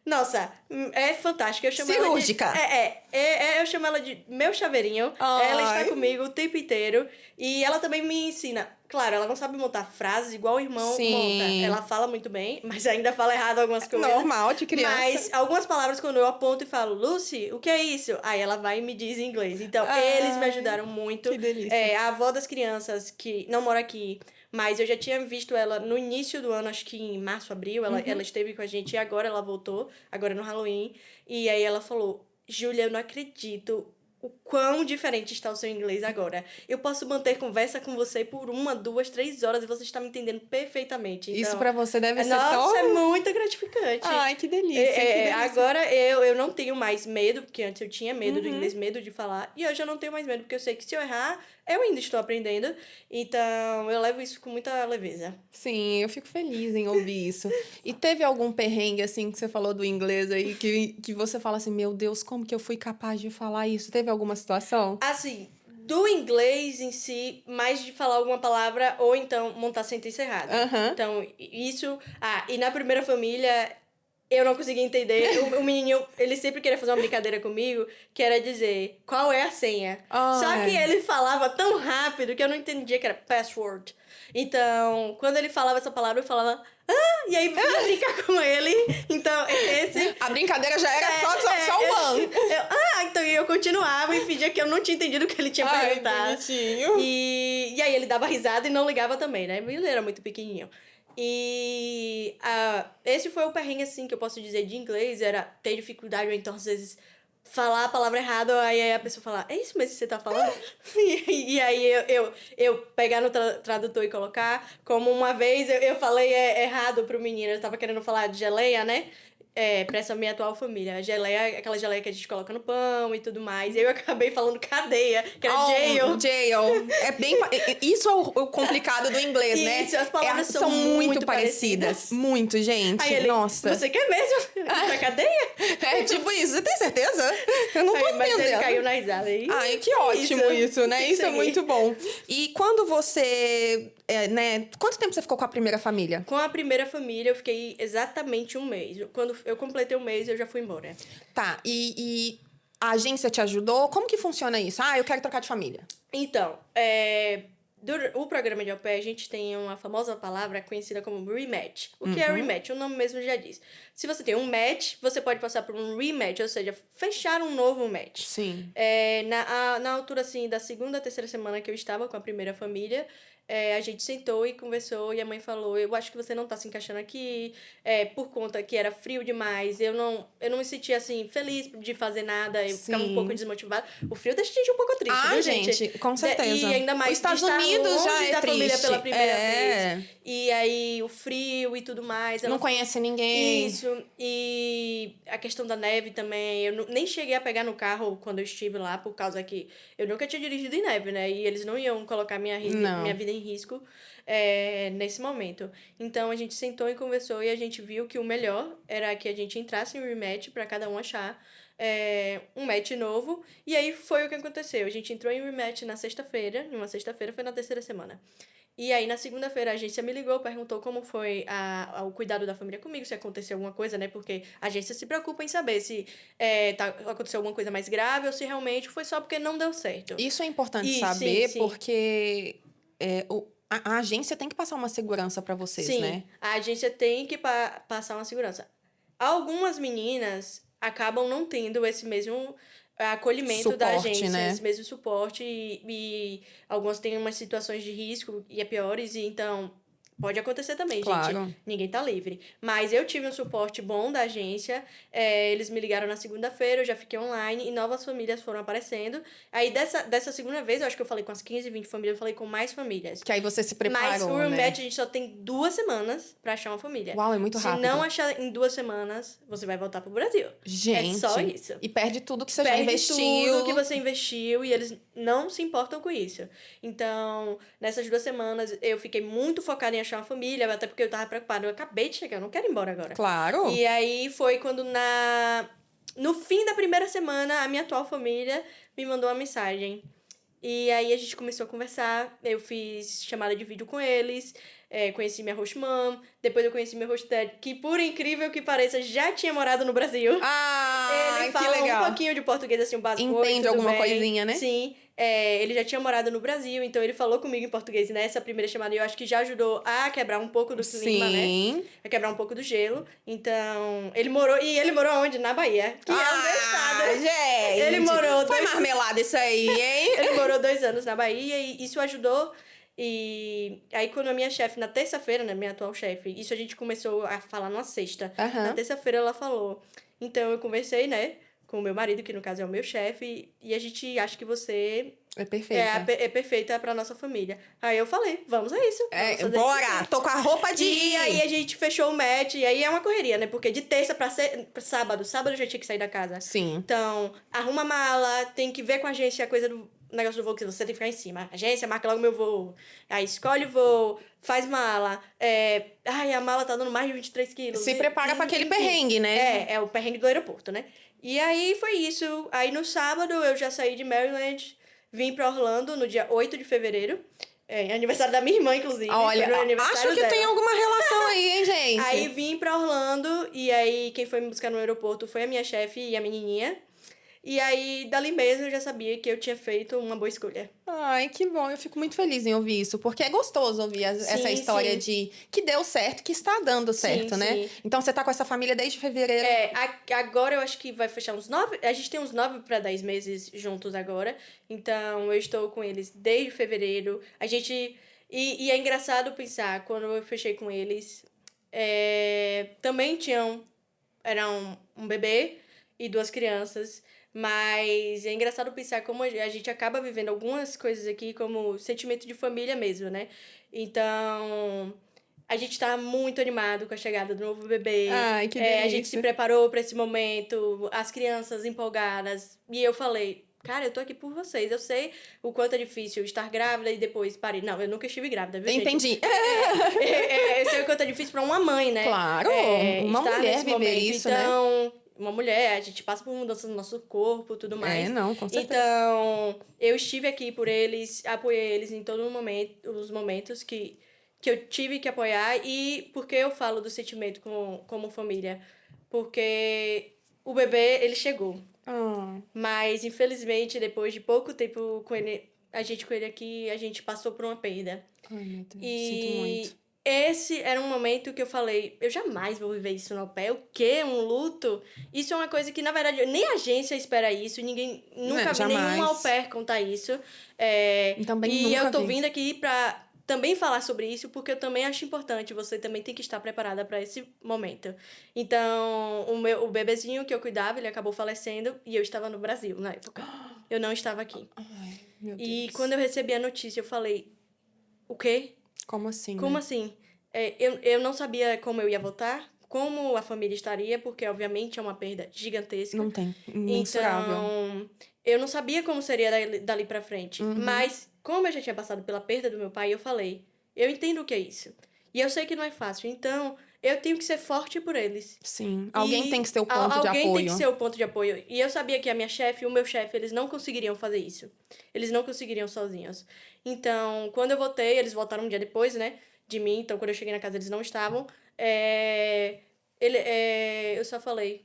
Nossa, é fantástica. Eu chamo Cirúrgica. Ela de... eu chamo ela de meu chaveirinho. Ai. Ela está comigo o tempo inteiro. E ela também me ensina. Claro, ela não sabe montar frases igual o irmão Sim. monta. Ela fala muito bem, mas ainda fala errado algumas coisas. Normal de criança. Mas algumas palavras, quando eu aponto e falo, Lucy, o que é isso? Aí ela vai e me diz em inglês. Então, Ai, eles me ajudaram muito. que delícia. A avó das crianças, que não mora aqui, mas eu já tinha visto ela no início do ano, acho que em março, abril. Ela esteve com a gente e agora ela voltou, agora no Halloween. E aí ela falou, Júlia, eu não acredito o quão diferente está o seu inglês agora. Eu posso manter conversa com você por 1, 2, 3 horas e você está me entendendo perfeitamente. Então, Isso pra você deve ser nossa, tão... é muito gratificante. Ai, que delícia, que delícia. Agora eu não tenho mais medo, porque antes eu tinha medo do inglês, medo de falar. E hoje eu não tenho mais medo, porque eu sei que se eu errar, eu ainda estou aprendendo. Então, eu levo isso com muita leveza. Sim, eu fico feliz em ouvir isso. E teve algum perrengue, assim, que você falou do inglês aí, que você fala assim, meu Deus, como que eu fui capaz de falar isso? Teve alguma situação? Assim, do inglês em si, mais de falar alguma palavra ou então montar sentença errada. Então, isso... e na primeira família... Eu não conseguia entender. O menininho, ele sempre queria fazer uma brincadeira comigo, que era dizer, qual é a senha? Só que ele falava tão rápido que eu não entendia que era password. Então, quando ele falava essa palavra, eu falava, e aí ia brincar com ele. Então, A brincadeira já era só o one. Então eu continuava e fingia que eu não tinha entendido o que ele tinha perguntado. Bonitinho. E aí ele dava risada e não ligava também, né? Ele era muito pequenininho. E esse foi o perrengue, assim, que eu posso dizer de inglês, era ter dificuldade, ou então, às vezes, falar a palavra errada, aí a pessoa falar, é isso mesmo que você tá falando? E aí eu pegar no tradutor e colocar, como uma vez eu falei errado pro menino, eu tava querendo falar de geleia, né? Pra essa minha atual família. A geleia, aquela geleia que a gente coloca no pão e tudo mais. E eu acabei falando cadeia, que era jail. Jail. É bem... Isso é o complicado do inglês, né? Isso, as palavras são muito parecidas. Muito, gente. Aí ele, nossa. Você quer mesmo? Pra cadeia? É tipo isso. Você tem certeza? Eu não tô Mas entendendo. ele caiu na risada aí. Ai, que ótimo isso, né? Tem que Isso é seguir. muito bom. E quando você... Quanto tempo você ficou com a primeira família? Com a primeira família, eu fiquei exatamente 1 mês. Quando eu completei 1 mês, eu já fui embora. Tá, e a agência te ajudou? Como que funciona isso? Eu quero trocar de família. Então, o programa de au pair, a gente tem uma famosa palavra conhecida como rematch. O que é rematch? O nome mesmo já diz. Se você tem um match, você pode passar por um rematch, ou seja, fechar um novo match. Sim. Na altura, assim, da 2ª, 3ª semana que eu estava com a primeira família, a gente sentou e conversou e a mãe falou, eu acho que você não tá se encaixando aqui, por conta que era frio demais, eu não me sentia, assim, feliz de fazer nada, eu ficava um pouco desmotivada. O frio deixa a gente um pouco triste, viu, gente? Com certeza. E ainda mais Os Estados de estar Unidos longe já é da família triste. pela primeira vez. E aí, o frio e tudo mais. Não conhece ninguém. Isso. E a questão da neve também. Eu nem cheguei a pegar no carro quando eu estive lá, por causa que eu nunca tinha dirigido em neve, né? E eles não iam colocar minha vida em risco nesse momento. Então, a gente sentou e conversou e a gente viu que o melhor era que a gente entrasse em um rematch para cada um achar um match novo. E aí, foi o que aconteceu. A gente entrou em rematch na sexta-feira. Numa sexta-feira, foi na 3ª semana. E aí, na segunda-feira, a agência me ligou, perguntou como foi o cuidado da família comigo, se aconteceu alguma coisa, né? Porque a agência se preocupa em saber se aconteceu alguma coisa mais grave ou se realmente foi só porque não deu certo. Isso é importante saber, sim. porque a agência tem que passar uma segurança pra vocês, Sim, né? a agência tem que passar uma segurança. Algumas meninas acabam não tendo esse mesmo acolhimento da Suporte, agência, né? esse mesmo suporte, e algumas têm umas situações de risco e é piores, e então Pode acontecer também, Claro. gente. Ninguém tá livre. Mas eu tive um suporte bom da agência. Eles me ligaram na segunda-feira, eu já fiquei online e novas famílias foram aparecendo. Aí, dessa segunda vez, eu acho que eu falei com as 15, 20 famílias, eu falei com mais famílias. Que aí você se preparou, Mas o né? Roommatch, a gente só tem 2 semanas pra achar uma família. Uau, é muito rápido. Se não achar em 2 semanas, você vai voltar pro Brasil. Gente. É só isso. E perde tudo que você já Perde investiu. tudo que você investiu e eles não se importam com isso. Então, nessas 2 semanas, eu fiquei muito focada em achar uma família, até porque eu tava preocupada. Eu acabei de chegar, eu não quero ir embora agora. Claro. E aí foi quando no fim da primeira semana, a minha atual família me mandou uma mensagem. E aí a gente começou a conversar, eu fiz chamada de vídeo com eles, conheci minha host mom, depois eu conheci meu host dad, que por incrível que pareça, já tinha morado no Brasil. Ah, Ele que fala legal. um pouquinho de português, assim, o básico. Entende tudo alguma bem. coisinha, né? Sim. Ele já tinha morado no Brasil, então ele falou comigo em português nessa primeira chamada. E eu acho que já ajudou a quebrar um pouco do clima, né? Sim. A quebrar um pouco do gelo. Então, ele morou onde? Na Bahia. Que é o meu estado. Gente. Ele morou Foi 2 marmelada isso aí, hein? Ele morou 2 anos na Bahia e isso ajudou. E aí, quando a minha chefe, na terça-feira, né, minha atual chefe, isso a gente começou a falar numa sexta. Aham. Na terça-feira ela falou. Então, eu conversei, né, com o meu marido, que no caso é o meu chefe, e a gente acha que você É perfeita. é perfeita pra nossa família. Aí eu falei, vamos a isso. Vamos fazer Bora! isso. Tô com a roupa de ir. E aí a gente fechou o match, e aí é uma correria, né? Porque de terça pra sábado eu já tinha que sair da casa. Sim. Então, arruma a mala, tem que ver com a agência a coisa do negócio do voo, que você tem que ficar em cima. Agência, marca logo meu voo. Aí escolhe o voo, faz mala. Ai, a mala tá dando mais de 23 quilos. Se prepara pra aquele perrengue, né? É o perrengue do aeroporto, né? E aí foi isso. Aí no sábado eu já saí de Maryland, vim pra Orlando no dia 8 de fevereiro. Aniversário da minha irmã, inclusive. Olha, Foi no aniversário acho que dela. tem alguma relação aí, hein, gente? Aí vim pra Orlando, e aí quem foi me buscar no aeroporto foi a minha chefe e a menininha. E aí, dali mesmo, eu já sabia que eu tinha feito uma boa escolha. Ai, que bom. Eu fico muito feliz em ouvir isso, porque é gostoso ouvir essa história sim. de que deu certo, que está dando certo, Sim, né? sim. Então, você tá com essa família desde fevereiro. Agora eu acho que vai fechar uns 9... A gente tem uns 9 para 10 meses juntos agora. Então, eu estou com eles desde fevereiro. A gente... E é engraçado pensar, quando eu fechei com eles, também eram um bebê e 2 crianças. Mas é engraçado pensar como a gente acaba vivendo algumas coisas aqui como sentimento de família mesmo, né? Então, a gente tá muito animado com a chegada do novo bebê. Ai, que delícia. A gente se preparou pra esse momento, as crianças empolgadas. E eu falei, cara, eu tô aqui por vocês. Eu sei o quanto é difícil estar grávida e depois parir. Não, eu nunca estive grávida, viu, gente? Entendi. Eu sei o quanto é difícil pra uma mãe, né? Claro, uma estar mulher nesse viver momento. isso, então, uma mulher, a gente passa por mudanças no nosso corpo e tudo mais. Não, com certeza. Então, eu estive aqui por eles, apoiei eles em todos os momentos que eu tive que apoiar. E por que eu falo do sentimento como família? Porque o bebê, ele chegou. Mas, infelizmente, depois de pouco tempo com ele aqui, a gente passou por uma perda. Ai, meu Deus, E sinto muito. esse era um momento que eu falei, eu jamais vou viver isso no au pair. O quê? Um luto? Isso é uma coisa que, na verdade, nem a agência espera isso. Ninguém nunca vi jamais. nenhum au pair contar isso. Também e nunca eu tô vi. vindo aqui pra também falar sobre isso, porque eu também acho importante. Você também tem que estar preparada pra esse momento. Então, o bebezinho que eu cuidava, ele acabou falecendo e eu estava no Brasil na época. Eu não estava aqui. Ai, meu Deus. E quando eu recebi a notícia, eu falei, o quê? Como assim? Como né? assim? Eu não sabia como eu ia voltar, como a família estaria, porque obviamente é uma perda gigantesca. Não tem. Mensurável. Então, eu não sabia como seria dali pra frente. Mas, como eu já tinha passado pela perda do meu pai, eu falei, eu entendo o que é isso. E eu sei que não é fácil. Então, eu tenho que ser forte por eles. Sim. Alguém tem que ser o ponto de Alguém apoio. tem que ser o ponto de apoio. E eu sabia que a minha chefe e o meu chefe, eles não conseguiriam fazer isso. Eles não conseguiriam sozinhos. Então, quando eu voltei, eles voltaram um dia depois, né, de mim. Então, quando eu cheguei na casa, eles não estavam. Eu só falei,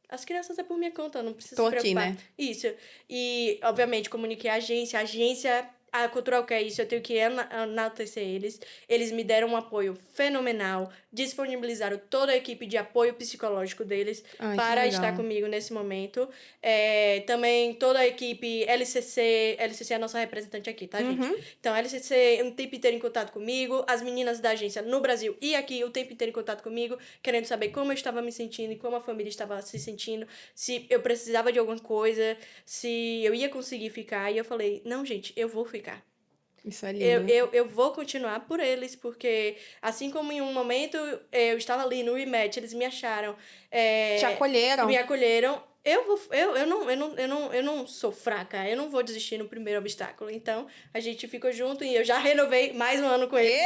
as crianças é por minha conta, não precisa Tô se aqui, preocupar. né? Isso. E, obviamente, comuniquei a agência. A agência a Cultural quer isso, eu tenho que enaltecer eles. Eles me deram um apoio fenomenal, disponibilizaram toda a equipe de apoio psicológico deles para estar comigo nesse momento. Também toda a equipe LCC é a nossa representante aqui, tá, gente? Então, a LCC o tempo inteiro em contato comigo, as meninas da agência no Brasil e aqui o tempo inteiro em contato comigo, querendo saber como eu estava me sentindo e como a família estava se sentindo, se eu precisava de alguma coisa, se eu ia conseguir ficar. E eu falei, não, gente, eu vou ficar. Isso é lindo. Eu vou continuar por eles, porque assim como em um momento eu estava ali no rematch, eles me acharam. Te acolheram. Me acolheram. Eu não sou fraca, eu não vou desistir no primeiro obstáculo. Então, a gente ficou junto e eu já renovei mais um ano com eles.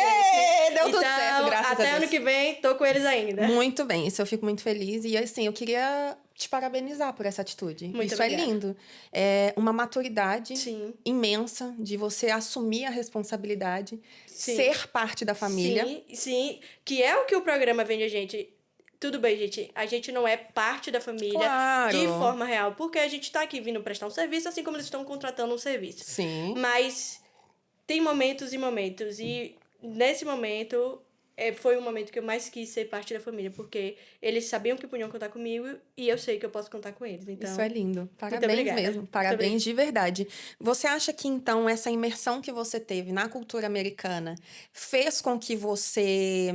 Deu tudo certo, graças a Deus. Até ano que vem, tô com eles ainda. Muito bem, isso eu fico muito feliz. E assim, eu queria te parabenizar por essa atitude. Muito isso obrigada. É lindo. É uma maturidade Sim. imensa de você assumir a responsabilidade, Sim. ser parte da família. Sim, que é o que o programa vende a gente. Tudo bem, gente, a gente não é parte da família de forma real, porque a gente tá aqui vindo prestar um serviço, assim como eles estão contratando um serviço. Sim. Mas tem momentos e momentos, e nesse momento foi o momento que eu mais quis ser parte da família, porque eles sabiam que podiam contar comigo e eu sei que eu posso contar com eles. Então, isso é lindo. Parabéns mesmo. Parabéns de verdade. Você acha que, então, essa imersão que você teve na cultura americana fez com que você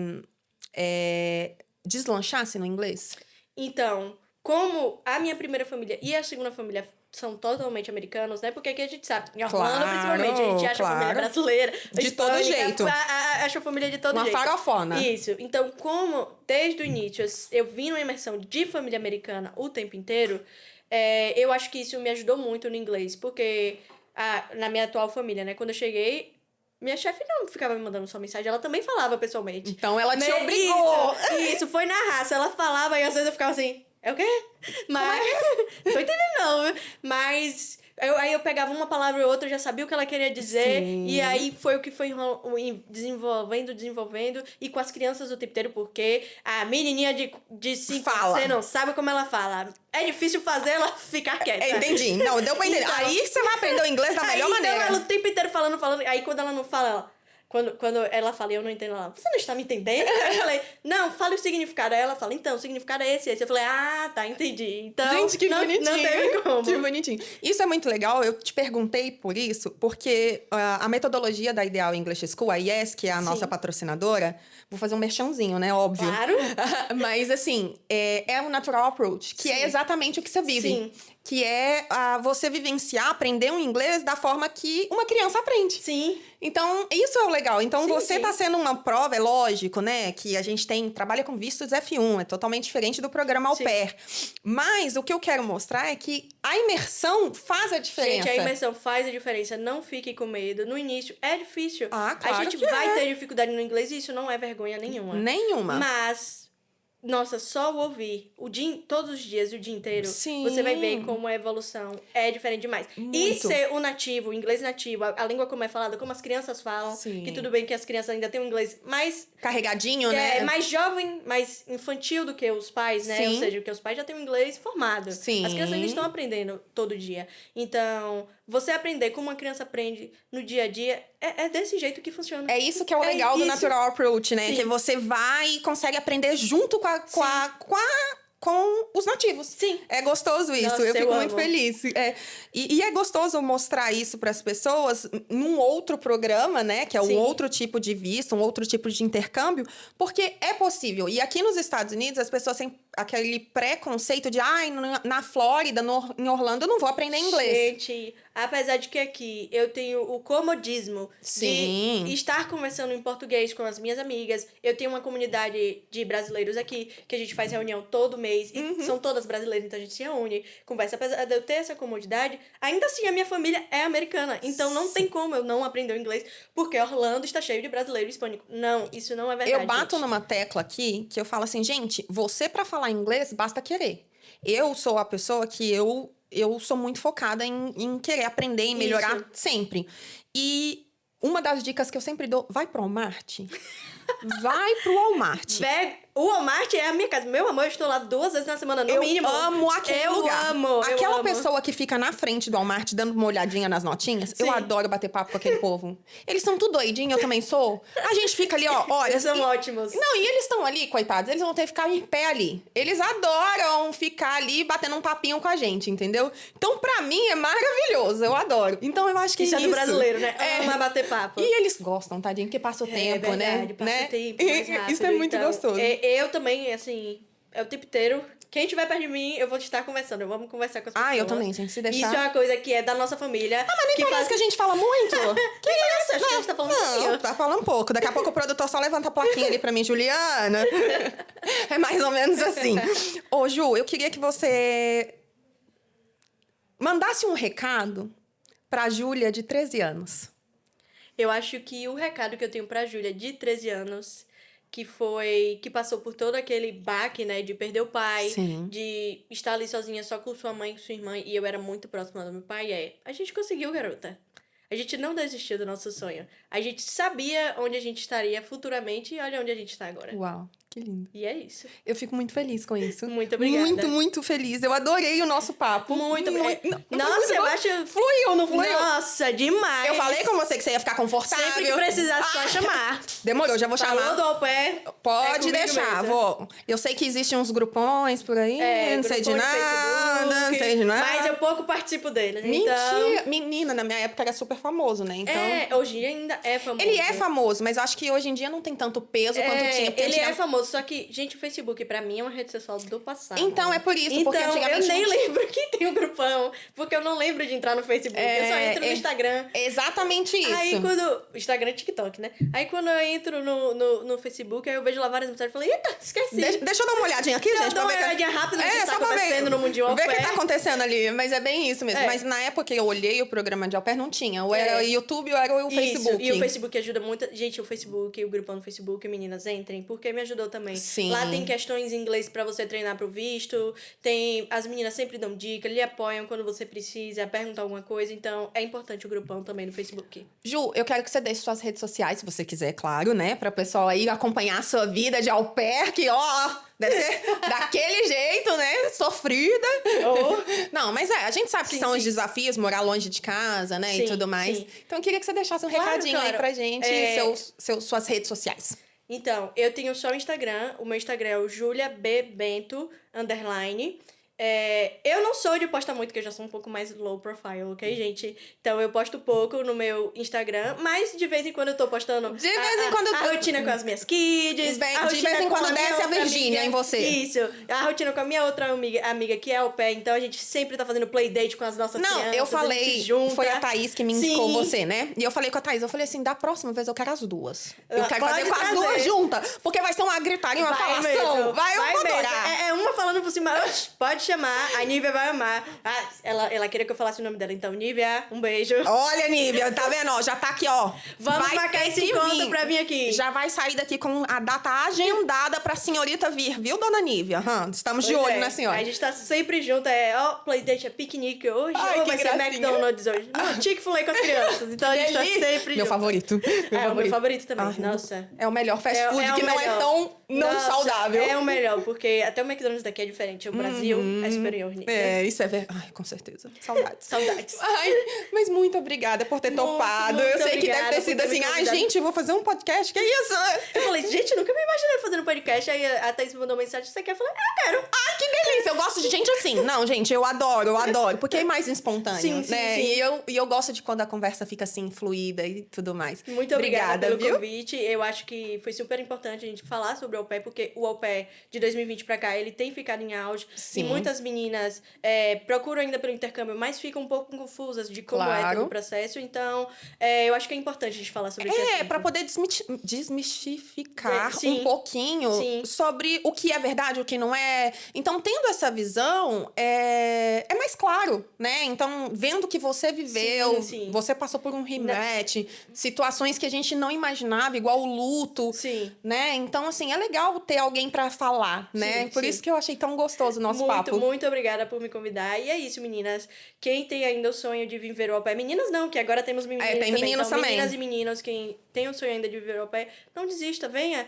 deslanchasse no inglês? Então, como a minha primeira família e a segunda família são totalmente americanos, né? Porque aqui a gente sabe, em Orlando, principalmente, a gente acha a família brasileira, de todo jeito. Acha a família de todo jeito. Uma farofona. Isso. Então, como desde o início eu vim numa imersão de família americana o tempo inteiro, eu acho que isso me ajudou muito no inglês, porque na minha atual família, né? Quando eu cheguei, minha chefe não ficava me mandando só mensagem, ela também falava pessoalmente. Então ela te obrigou. Isso, foi na raça. Ela falava e às vezes eu ficava assim, é o quê? Mas, não tô entendendo não. Mas, aí eu pegava uma palavra ou outra, eu já sabia o que ela queria dizer. Sim. E aí foi o que foi desenvolvendo. E com as crianças o tempo inteiro, porque a menininha de 5 anos, você não sabe como ela fala. É difícil fazer ela ficar quieta. Entendi. Não, deu pra entender. Então, aí você vai aprender o inglês da melhor maneira. Então ela o tempo inteiro falando. Aí quando ela não fala, ela... Quando ela fala e eu não entendo, ela, você não está me entendendo? Eu falei, não, fala o significado. Aí ela fala, então, o significado é esse. Eu falei, tá, entendi. Então, gente, que bonitinho. Não teve como. Que bonitinho. Isso é muito legal, eu te perguntei por isso, porque a metodologia da Ideal English School, a IES, que é a nossa patrocinadora, vou fazer um merchanzinho, né, óbvio. Claro. Mas, assim, é um natural approach, que é exatamente o que você vive. Sim. Que é você vivenciar, aprender um inglês da forma que uma criança aprende. Sim. Então, isso é o legal. Então, você sim. tá sendo uma prova, é lógico, né? Que a gente trabalha com vistos F1, é totalmente diferente do programa Au Pair. Mas o que eu quero mostrar é que a imersão faz a diferença. Gente, a imersão faz a diferença. Não fique com medo. No início, é difícil. Claro a gente vai ter dificuldade no inglês e isso não é vergonha nenhuma. Nenhuma. Mas... Nossa, só o ouvir todos os dias, o dia inteiro, Sim. você vai ver como a evolução é diferente demais. Muito. E ser o nativo, o inglês nativo, a língua como é falada, como as crianças falam, Sim. que tudo bem que as crianças ainda têm um inglês mais... Carregadinho, né? Mais jovem, mais infantil do que os pais, né? Sim. Ou seja, porque os pais já têm um inglês formado. Sim. As crianças ainda estão aprendendo todo dia. Então, você aprender como uma criança aprende no dia a dia, é desse jeito que funciona. É isso que é o legal do Natural Approach, né? Sim. Que você vai e consegue aprender junto com os nativos. Sim. É gostoso isso. Nossa, eu fico muito amo. feliz. E é gostoso mostrar isso para as pessoas num outro programa, né? Que é um Sim. outro tipo de visto, um outro tipo de intercâmbio, porque é possível. E aqui nos Estados Unidos, as pessoas têm aquele preconceito de na Flórida, em Orlando, eu não vou aprender inglês. Gente, apesar de que aqui eu tenho o comodismo Sim. de estar conversando em português com as minhas amigas. Eu tenho uma comunidade de brasileiros aqui, que a gente faz reunião todo mês. E são todas brasileiras, então a gente se reúne, conversa. Apesar de eu ter essa comodidade, ainda assim a minha família é americana. Então não tem como eu não aprender o inglês, porque Orlando está cheio de brasileiro hispânico. Não, isso não é verdade. Eu bato gente. numa tecla aqui, que eu falo assim, gente, você pra falar inglês, basta querer. Eu sou a pessoa que eu sou muito focada em querer aprender, em melhorar Isso. sempre. E uma das dicas que eu sempre dou, vai pro Walmart. Vai pro Walmart. o Walmart é a minha casa. Meu amor, eu estou lá 2 vezes na semana, no mínimo. Eu amo aquele lugar. Eu Aquela amo. pessoa que fica na frente do Walmart dando uma olhadinha nas notinhas, eu Sim. adoro bater papo com aquele povo. Eles são tudo doidinhos, eu também sou. A gente fica ali, ó, olha. Eles são ótimos. Não, e eles estão ali, coitados, eles vão ter que ficar em pé ali. Eles adoram ficar ali batendo um papinho com a gente, entendeu? Então, pra mim, é maravilhoso, eu adoro. Então, eu acho que Isso é do brasileiro, né? Ama bater papo. E eles gostam, tadinho, porque passa o tempo, verdade, né? passa o tempo mais rápido. Isso é muito então, gostoso. Eu também, assim, é o tempo inteiro. Quem estiver perto de mim, eu vou estar conversando. Vamos conversar com as pessoas. Ah, eu também, gente, se deixar. Isso é uma coisa que é da nossa família. Mas nem parece que a gente fala muito. Que isso? Acho que a gente tá falando Não, pouquinho. tá falando pouco. Daqui a pouco o produtor só levanta a plaquinha ali pra mim, Juliana. É mais ou menos assim. Ô, Ju, eu queria que você mandasse um recado pra Júlia de 13 anos. Eu acho que o recado que eu tenho pra Júlia, de 13 anos, que passou por todo aquele baque, né, de perder o pai, Sim. de estar ali sozinha só com sua mãe e com sua irmã, e eu era muito próxima do meu pai, a gente conseguiu, garota. A gente não desistiu do nosso sonho. A gente sabia onde a gente estaria futuramente e olha onde a gente tá agora. Uau, que lindo. E é isso. Eu fico muito feliz com isso. Muito obrigada. Muito, muito feliz. Eu adorei o nosso papo. Muito obrigada. Não, Nossa, eu muito acho... Fluiu, não fluiu? Nossa, demais. Eu falei com você que você ia ficar confortável. Sempre que precisar, só chamar. Demorou, já vou chamar. Falou do au pair, Pode comigo deixar, mesmo. vou. Eu sei que existem uns grupões por aí, não sei de grupão nada, não Facebook, sei de nada. Mas eu pouco participo deles. Mentira! Então, Menina, na minha época era super famoso, né? Então, hoje em dia ainda é famoso. ele é famoso, mas eu acho que hoje em dia não tem tanto peso quanto tinha. Porque Ele é antigamente- famoso, só que, gente, o Facebook pra mim é uma rede social do passado. Então, é por isso, porque Então, antigamente eu nem não tinha- lembro que tem o grupão, porque eu não lembro de entrar no Facebook, eu só entro no Instagram. Exatamente isso. Aí quando... Instagram e TikTok, né? Aí quando eu entro no Facebook, aí eu vejo lá várias mensagens e falei, eita, esqueci. Deixa eu dar uma olhadinha aqui, Eu gente. dou pra uma ver que- olhadinha rápida no que tá só pra ver. acontecendo no mundinho au Ver o que pair. tá acontecendo ali. Mas é bem isso mesmo. É. Mas na época que eu olhei o programa de au pair, não tinha. Ou era o YouTube ou era o Facebook. Isso, e o Facebook ajuda muito. Gente, o Facebook, o grupão no Facebook, meninas, entrem, porque me ajudou também. Sim. Lá tem questões em inglês pra você treinar pro visto, as meninas sempre dão dica, lhe apoiam quando você precisa, perguntar alguma coisa, então é importante o grupão também no Facebook. Ju, eu quero que você deixe suas redes sociais, se você quiser, claro, né? Pra pessoal aí acompanhar a sua vida de au pair, que, ó, deve ser daquele jeito, né? Sofrida. Não, mas a gente sabe que Sim, são os sim. desafios, morar longe de casa, né? Sim, e tudo mais. sim. Então eu queria que você deixasse um Claro, recadinho aí claro. pra gente, suas redes sociais. Então, eu tenho só o Instagram. O meu Instagram é o juliabbento_. Eu não sou de postar muito, porque eu já sou um pouco mais low profile, ok, gente? Então eu posto pouco no meu Instagram, mas de vez em quando eu tô postando De vez em quando- a rotina com as minhas kids. De a vez rotina em com quando minha desce a outra Virgínia amiga. em você. Isso. A rotina com a minha outra amiga que é au pair. Então a gente sempre tá fazendo playdate com as nossas Não, crianças. eu a gente falei, junta. foi a Thaís que me indicou Sim. você, né? E eu falei com a Thaís, eu falei assim, da próxima vez eu quero as duas. Eu quero Pode fazer com as trazer. duas juntas, porque vai ser uma gritaria e uma falação. mesmo. Vai, eu vou mesmo. adorar. É uma falando por cima. Oxe, pode chamar, a Nívia vai amar. Ela queria que eu falasse o nome dela. Então, Nívia, um beijo. Olha, Nívia, tá vendo? Ó, já tá aqui, ó. Vamos Vai marcar ter esse que encontro vir. pra vir aqui. Já vai sair daqui com a data agendada pra senhorita vir, viu, dona Nívia? Estamos de Pois olho é. na senhora. A gente tá sempre junto. Playdate, é piquenique hoje. Ai, ou que vai gracinha. ser McDonald's hoje. Não, Chick-fil-A com as crianças. Então, a gente tá Delícia. sempre Meu junto. favorito. O meu favorito também. Ah, Nossa. É o melhor fast food o que não melhor. é tão não Nossa, saudável. É o melhor, porque até o McDonald's daqui é diferente. O Brasil é superior nisso. Isso é verdade. Ai, com certeza. Saudades. Saudades. Ai, mas muito obrigada por ter Muito, topado. muito Eu sei que deve obrigada ter por sido ter me assim, ai, convidado. gente, eu vou fazer um podcast, que isso? Eu falei, gente, nunca me imaginei fazendo podcast. Aí a Thaís me mandou mensagem, você quer? Eu falei, eu quero. Ai, que delícia! Eu gosto de gente assim. Não, gente, eu adoro, porque é mais espontâneo, Sim, sim, né? sim. E eu gosto de quando a conversa fica assim, fluida e tudo mais. Muito obrigada pelo viu? convite. Eu acho que foi super importante a gente falar sobre o au pair, porque o au pair de 2020 pra cá, ele tem ficado em auge. Sim. E muitas meninas procuram ainda pelo intercâmbio, mas ficam um pouco confusas de como é Claro. todo o processo. Então, eu acho que é importante a gente falar sobre esse assunto. Pra poder desmistificar Sim. um pouquinho Sim. sobre o que é verdade, o que não é. Então, tendo essa visão, é mais claro, né? Então, vendo que você viveu, Sim, sim. você passou por um rematch, situações que a gente não imaginava, igual o luto, Sim. né? Então, assim, é legal ter alguém pra falar, né? Sim, Por sim. isso que eu achei tão gostoso o nosso Muito papo papo. Muito obrigada por me convidar. E é isso, meninas. Quem tem ainda o sonho de viver ao pé... Meninas não, que agora temos meninas tem também. meninos então, também. Meninas e meninos, quem tem o sonho ainda de viver ao pé, não desista, venha.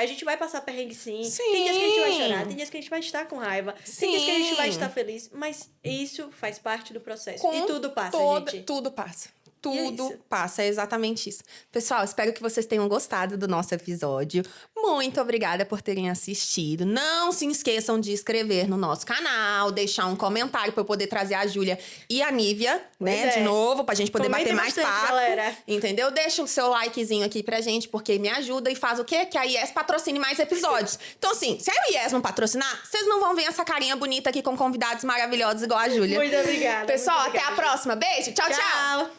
A gente vai passar perrengue sim. Tem dias que a gente vai chorar, tem dias que a gente vai estar com raiva. Tem dias que a gente vai estar feliz. Mas isso faz parte do processo. E tudo passa, gente. Tudo passa. E Tudo é passa, é exatamente isso. Pessoal, espero que vocês tenham gostado do nosso episódio. Muito obrigada por terem assistido. Não se esqueçam de inscrever no nosso canal, deixar um comentário para eu poder trazer a Júlia e a Nívia, né, de novo, pra gente poder Comentem bater mais bastante, papo. galera. Entendeu? Deixa o seu likezinho aqui pra gente, porque me ajuda e faz o quê? Que a IES patrocine mais episódios. Então, assim, se a IES não patrocinar, vocês não vão ver essa carinha bonita aqui com convidados maravilhosos igual a Júlia. Muito obrigada. Pessoal, muito obrigada, até a próxima. Beijo. Tchau, tchau. Tchau.